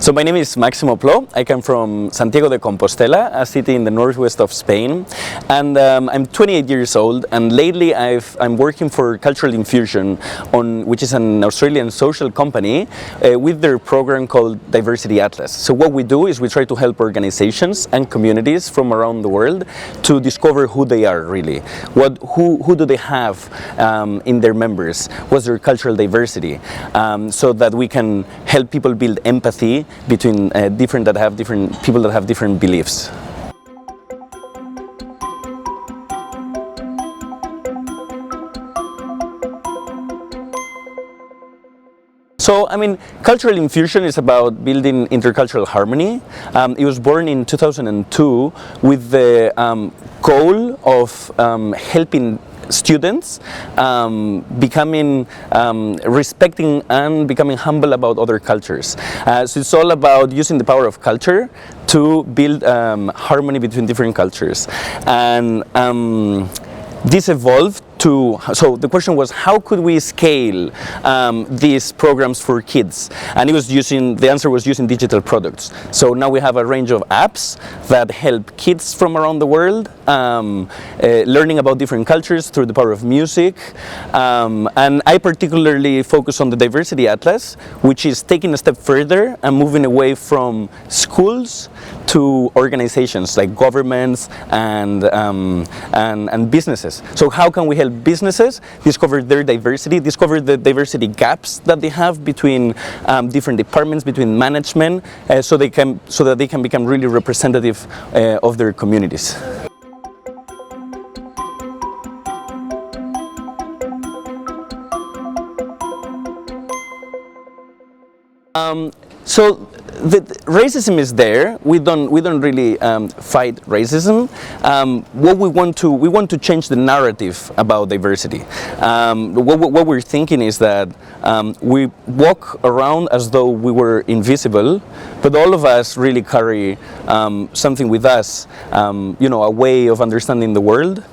So my name is Maximo Plo. I come from Santiago de Compostela, a city in the northwest of Spain, and I'm 28 years old. And lately, I'm working for Cultural Infusion, which is an Australian social company, with their program called Diversity Atlas. So what we do is we try to help organizations and communities from around the world to discover who they are really. Who do they have in their members? What's their cultural diversity? So that we can help people build empathy between people that have different beliefs. So, Cultural Infusion is about building intercultural harmony. It was born in 2002 with the goal of helping students becoming respecting and becoming humble about other cultures. So it's all about using the power of culture to build harmony between different cultures. And this evolved so the question was, how could we scale these programs for kids? And the answer was using digital products. So now we have a range of apps that help kids from around the world learning about different cultures through the power of music. And I particularly focus on the Diversity Atlas, which is taking a step further and moving away from schools to organizations like governments and businesses. So how can we help businesses discover their diversity, discover the diversity gaps that they have between different departments, between management, so that they can become really representative of their communities. So the racism is there. We don't really fight racism. What we want to change the narrative about diversity. What we're thinking is that we walk around as though we were invisible, but all of us really carry something with us, a way of understanding the world.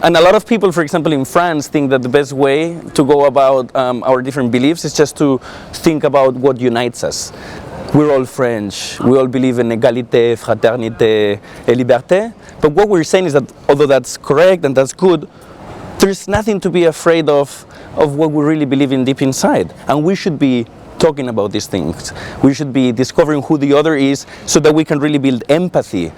And a lot of people, for example, in France, think that the best way to go about our different beliefs is just to think about what unites us. We're all French. We all believe in égalité, fraternité, et liberté. But what we're saying is that although that's correct and that's good, there's nothing to be afraid of what we really believe in deep inside. And we should be talking about these things. We should be discovering who the other is so that we can really build empathy.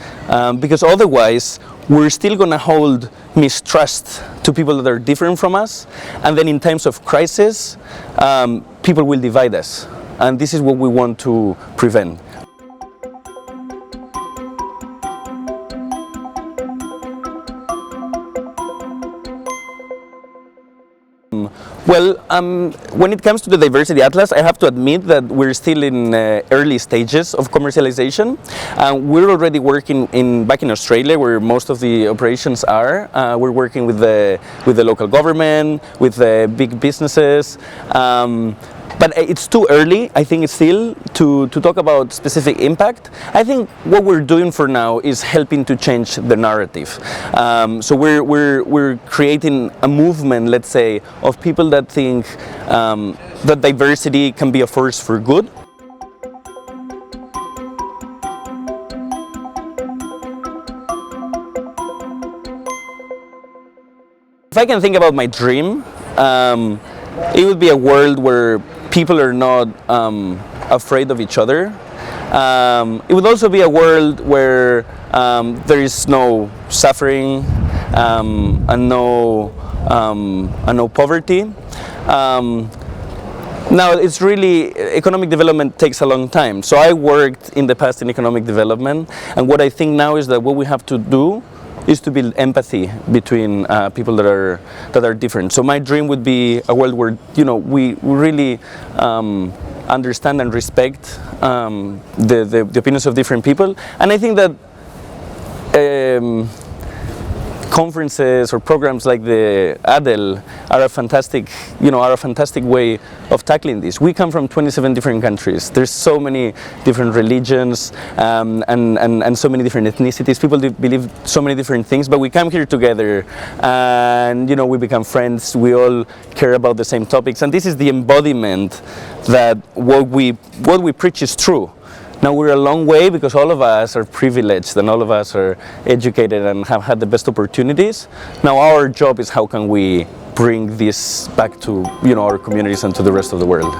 Because otherwise, we're still going to hold mistrust to people that are different from us. And then in times of crisis, people will divide us. And this is what we want to prevent. Well, when it comes to the Diversity Atlas, I have to admit that we're still in early stages of commercialization. We're already working back in Australia, where most of the operations are. We're working with the local government, with big businesses. But it's too early, I think, still to talk about specific impact. I think what we're doing for now is helping to change the narrative. So we're creating a movement, let's say, of people that think that diversity can be a force for good. If I can think about my dream, it would be a world where people are not afraid of each other. It would also be a world where there is no suffering and no poverty. Now, it's really, economic development takes a long time. So I worked in the past in economic development, and what I think now is that what we have to do is to build empathy between people that are different. So my dream would be a world where we really understand and respect the opinions of different people. And I think that conferences or programs like the ADEL are a fantastic, way of tackling this. We come from 27 different countries. There's so many different religions and so many different ethnicities. People believe so many different things, but we come here together and we become friends. We all care about the same topics, and this is the embodiment that what we preach is true. Now we're a long way because all of us are privileged and all of us are educated and have had the best opportunities. Now our job is how can we bring this back to our communities and to the rest of the world.